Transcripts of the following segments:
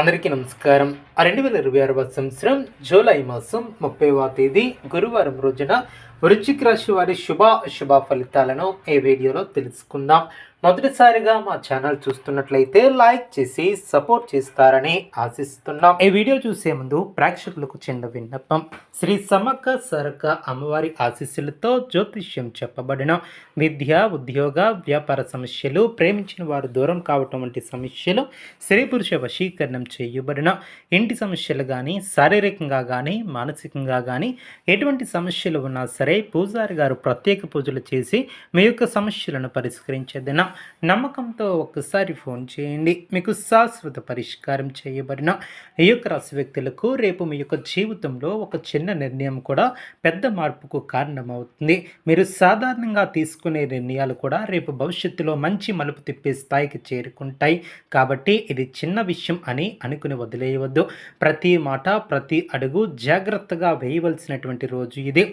అందరికీ నమస్కారం. 2026 సంవత్సరం జూలై మాసం 30వ తేదీ గురువారం రోజున వృశ్చిక రాశి వారి శుభ ఫలితాలను ఈ వీడియోలో తెలుసుకుందాం. మొదటిసారిగా మా ఛానల్ చూస్తున్నట్లయితే లైక్ చేసి సపోర్ట్ చేస్తారని ఆశిస్తున్నాం. ఈ వీడియో చూసే ముందు ప్రేక్షకులకు చిన్న విన్నపం. శ్రీ సమ్మక్క సారక్క అమ్మవారి ఆశీస్సులతో జ్యోతిష్యం చెప్పబడిన విద్య, ఉద్యోగ, వ్యాపార సమస్యలు, ప్రేమించిన వారు దూరం కావటం వంటి సమస్యలు, స్త్రీ పురుష వశీకరణం చేయబడిన ఇంటి సమస్యలు కానీ, శారీరకంగా కానీ, మానసికంగా కానీ ఎటువంటి సమస్యలు ఉన్నా సరే పూజారి గారు ప్రత్యేక పూజలు చేసి మీ యొక్క సమస్యలను పరిష్కరించేదిన నమ్మకంతో ఒక్కసారి ఫోన్ చేయండి. మీకు శాశ్వత పరిష్కారం చేయబడిన ఈ యొక్క రాశి వ్యక్తులకు రేపు మీ యొక్క జీవితంలో ఒక చిన్న నిర్ణయం కూడా పెద్ద మార్పుకు కారణమవుతుంది. మీరు సాధారణంగా తీసుకునే నిర్ణయాలు కూడా రేపు భవిష్యత్తులో మంచి మలుపు తిప్పే స్థాయికి చేరుకుంటాయి. కాబట్టి ఇది చిన్న విషయం అని అనుకుని వదిలేయవద్దు. ప్రతి మాట, ప్రతి అడుగు జాగ్రత్తగా వేయవలసినటువంటి రోజు ఇది.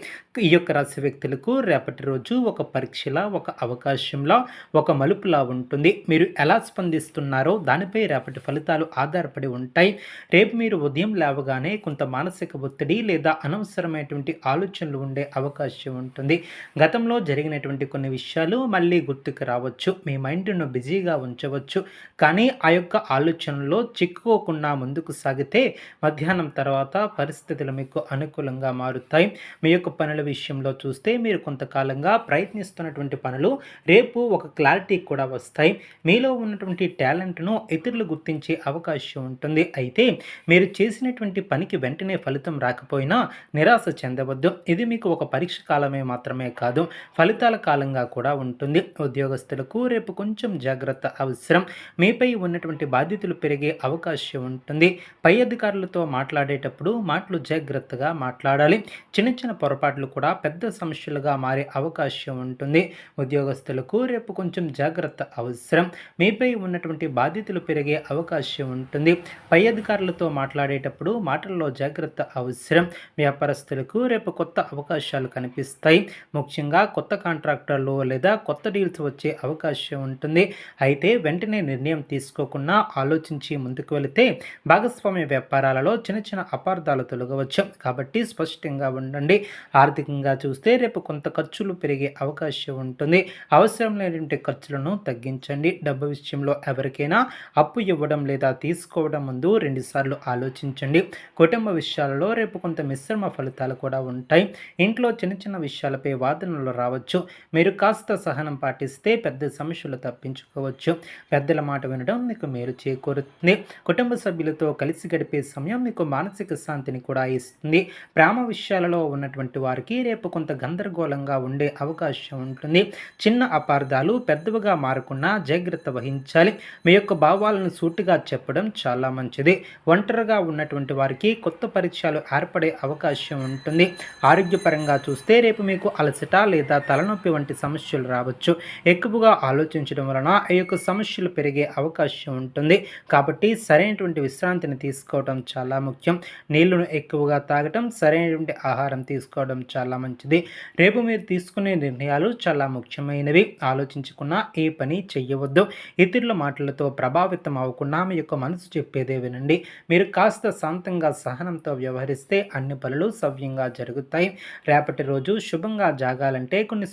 ఈ యొక్క రాశి వ్యక్తులకు రేపటి రోజు ఒక పరీక్షలా, ఒక అవకాశంలా, ఒక మలుపులా ఉంటుంది. మీరు ఎలా స్పందిస్తున్నారో దానిపై రేపటి ఫలితాలు ఆధారపడి ఉంటాయి. రేపు మీరు ఉదయం లేవగానే కొంత మానసిక ఒత్తిడి లేదా అనవసరమైనటువంటి ఆలోచనలు ఉండే అవకాశం ఉంటుంది. గతంలో జరిగినటువంటి కొన్ని విషయాలు మళ్ళీ గుర్తుకు రావచ్చు. మీ మైండ్ను బిజీగా ఉంచవచ్చు. కానీ ఆ యొక్క ఆలోచనలో చిక్కుకోకుండా ముందుకు సాగితే మధ్యాహ్నం తర్వాత పరిస్థితులు మీకు అనుకూలంగా మారుతాయి. మీ యొక్క పనుల విషయంలో చూస్తే మీరు కొంతకాలంగా ప్రయత్నిస్తున్నటువంటి పనులు రేపు ఒక క్లారిటీ కూడా వస్తాయి. మీలో ఉన్నటువంటి టాలెంట్ను ఇతరులు గుర్తించే అవకాశం ఉంటుంది. అయితే మీరు చేసినటువంటి పనికి వెంటనే ఫలితం రాకపోయినా నిరాశ చెందవద్దు. ఇది మీకు ఒక పరీక్ష కాలమే మాత్రమే కాదు, ఫలితాల కాలంగా కూడా ఉంటుంది. ఉద్యోగస్తులకు రేపు కొంచెం జాగ్రత్త అవసరం. మీపై ఉన్నటువంటి బాధ్యతలు పెరిగే అవకాశం ఉంటుంది. పై అధికారులతో మాట్లాడేటప్పుడు మాటలు జాగ్రత్తగా మాట్లాడాలి. చిన్న చిన్న పొరపాట్లు కూడా పెద్ద సమస్యలుగా మారే అవకాశం ఉంటుంది. ఉద్యోగస్తులకు రేపు కొంచెం జాగ్రత్త అవసరం. మీపై ఉన్నటువంటి బాధ్యతలు పెరిగే అవకాశం ఉంటుంది. పై అధికారులతో మాట్లాడేటప్పుడు మాటల్లో జాగ్రత్త అవసరం. వ్యాపారస్తులకు రేపు కొత్త అవకాశాలు కనిపిస్తాయి. ముఖ్యంగా కొత్త కాంట్రాక్టర్లు లేదా కొత్త డీల్స్ వచ్చే అవకాశం ఉంటుంది. అయితే వెంటనే నిర్ణయం తీసుకోకుండా ఆలోచించి ముందుకు వెళితే భాగస్వామ్య వ్యాపారాలలో చిన్న చిన్న అపార్థాలు తొలగవచ్చు. కాబట్టి స్పష్టంగా ఉండండి. ఆర్థికంగా చూస్తే రేపు కొంత ఖర్చులు పెరిగే అవకాశం ఉంటుంది. అవసరం లేనటువంటి ఖర్చులను తగ్గించండి. డబ్బు విషయంలో ఎవరికైనా అప్పు ఇవ్వడం లేదా తీసుకోవడం ముందు 2 సార్లు ఆలోచించండి. కుటుంబ విషయాలలో రేపు కొంత మిశ్రమ ఫలితాలు కూడా ఉంటాయి. ఇంట్లో చిన్న చిన్న విషయాలపై వాదనలు రావచ్చు. మీరు కాస్త సహనం పాటిస్తే పెద్ద సమస్యలు తప్పించుకోవచ్చు. పెద్దల మాట వినడం మీకు మేలు చేకూరుతుంది. కుటుంబ సభ్యులతో కలిసి గడిపే సమయం మీకు మానసిక శాంతిని కూడా ఇస్తుంది. ప్రేమ విషయాలలో ఉన్నటువంటి వారికి రేపు కొంత గందరగోళంగా ఉండే అవకాశం ఉంటుంది. చిన్న అపార్థాలు పెద్దవిగా మారకుండా జాగ్రత్త వహించాలి. మీ యొక్క భావాలను సూటిగా చెప్పడం చాలా మంచిది. ఒంటరిగా ఉన్నటువంటి వారికి కొత్త పరిచయాలు ఏర్పడే అవకాశం ఉంటుంది. ఆరోగ్యపరంగా చూస్తే రేపు మీకు అలసట లేదా తలనొప్పి వంటి సమస్యలు రావచ్చు. ఎక్కువగా ఆలోచించడం వలన ఈ యొక్క సమస్యలు పెరిగే అవకాశం ఉంటుంది. కాబట్టి సరైనటువంటి విశ్రాంతిని తీసుకోవడం చాలా ముఖ్యం. నీళ్లను ఎక్కువగా తాగటం, సరైనటువంటి ఆహారం తీసుకోవడం చాలా మంచిది. రేపు మీరు తీసుకునే నిర్ణయాలు చాలా ముఖ్యమైనవి. ఆలోచించుకున్న ఏ పని చెయ్యవద్దు. ఇతరుల మాటలతో ప్రభావితం అవ్వకుండా మీ యొక్క మనసు చెప్పేదే వినండి. మీరు కాస్త శాంతంగా సహనంతో వ్యవహరిస్తే అన్ని పనులు సవ్యంగా జరుగుతాయి. రేపటి రోజు శుభంగా జాగాలంటే కొన్ని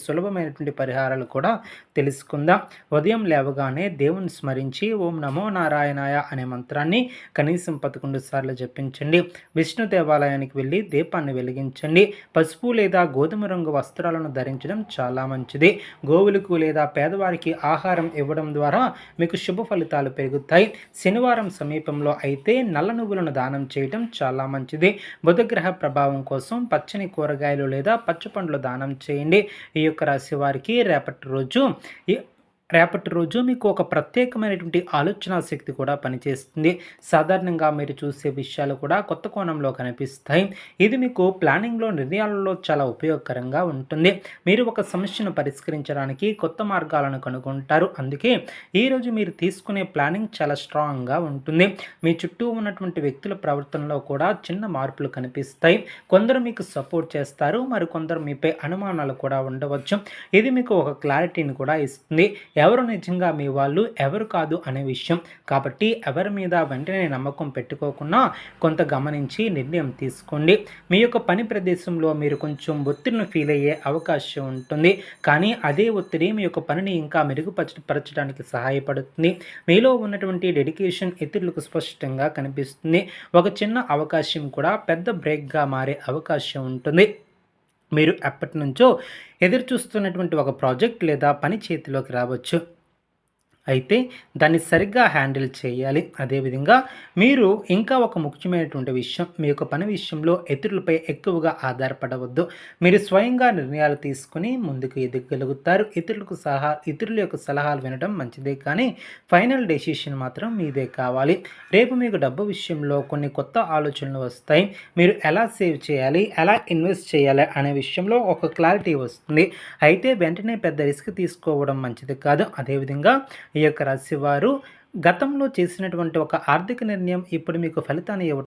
సులభమైనటువంటి పరిహారాలు కూడా తెలుసుకుందాం. ఉదయం లేవగానే దేవుని స్మరించి ఓం నమో నారాయణాయ అనే మంత్రాన్ని కనీసం 11 సార్లు జపించండి. విష్ణు దేవాలయానికి వెళ్ళి దీపాన్ని వెలిగించండి. పసుపు లేదా గోధుమ రంగు వస్త్రాలను ధరించడం చాలా మంచిది. గోవులకు లేదా పేదవారికి ఆహారం ఇవ్వడం ద్వారా మీకు శుభ ఫలితాలు పెరుగుతాయి. శనివారం సమీపంలో అయితే నల్ల నువ్వులను దానం చేయడం చాలా మంచిది. బుధగ్రహ ప్రభావం కోసం పచ్చని కూరగాయలు లేదా పచ్చపండ్లు దానం చేయండి. ఈ యొక్క రాశి వారికి రేపటి రోజు మీకు ఒక ప్రత్యేకమైనటువంటి ఆలోచన శక్తి కూడా పనిచేస్తుంది. సాధారణంగా మీరు చూసే విషయాలు కూడా కొత్త కోణంలో కనిపిస్తాయి. ఇది మీకు ప్లానింగ్లో, నిర్ణయాలలో చాలా ఉపయోగకరంగా ఉంటుంది. మీరు ఒక సమస్యను పరిష్కరించడానికి కొత్త మార్గాలను కనుగొంటారు. అందుకే ఈరోజు మీరు తీసుకునే ప్లానింగ్ చాలా స్ట్రాంగ్గా ఉంటుంది. మీ చుట్టూ ఉన్నటువంటి వ్యక్తుల ప్రవర్తనలో కూడా చిన్న మార్పులు కనిపిస్తాయి. కొందరు మీకు సపోర్ట్ చేస్తారు, మరికొందరు మీపై అనుమానాలు కూడా ఉండవచ్చు. ఇది మీకు ఒక క్లారిటీని కూడా ఇస్తుంది. ఎవరు నిజంగా మీ వాళ్ళు, ఎవరు కాదు అనే విషయం. కాబట్టి ఎవరి మీద వెంటనే నమ్మకం పెట్టుకోకుండా కొంత గమనించి నిర్ణయం తీసుకోండి. మీ యొక్క పని ప్రదేశంలో మీరు కొంచెం ఒత్తిడిని ఫీల్ అయ్యే అవకాశం ఉంటుంది. కానీ అదే ఒత్తిడి మీ యొక్క పనిని ఇంకా మెరుగుపరచడానికి సహాయపడుతుంది. మీలో ఉన్నటువంటి డెడికేషన్ ఇతరులకు స్పష్టంగా కనిపిస్తుంది. ఒక చిన్న అవకాశం కూడా పెద్ద బ్రేక్గా మారే అవకాశం ఉంటుంది. మీరు ఎప్పటినుంచో ఎదురు చూస్తున్నటువంటి ఒక ప్రాజెక్ట్ లేదా పని చేతిలోకి రావచ్చు. అయితే దాన్ని సరిగ్గా హ్యాండిల్ చేయాలి. అదేవిధంగా మీరు ఇంకా ఒక ముఖ్యమైనటువంటి విషయం, మీ యొక్క పని విషయంలో ఇతరులపై ఎక్కువగా ఆధారపడవద్దు. మీరు స్వయంగా నిర్ణయాలు తీసుకొని ముందుకు ఎదగగలుగుతారు. ఇతరుల యొక్క సలహాలు వినడం మంచిదే, కానీ ఫైనల్ డెసిషన్ మాత్రం మీదే కావాలి. రేపు మీకు డబ్బు విషయంలో కొన్ని కొత్త ఆలోచనలు వస్తాయి. మీరు ఎలా సేవ్ చేయాలి, ఎలా ఇన్వెస్ట్ చేయాలి అనే విషయంలో ఒక క్లారిటీ వస్తుంది. అయితే వెంటనే పెద్ద రిస్క్ తీసుకోవడం మంచిది కాదు. అదేవిధంగా ఈ యొక్క రాశి వారు గతంలో చేసినటువంటి ఒక ఆర్థిక నిర్ణయం ఇప్పుడు మీకు ఫలితాన్ని ఇవ్వడం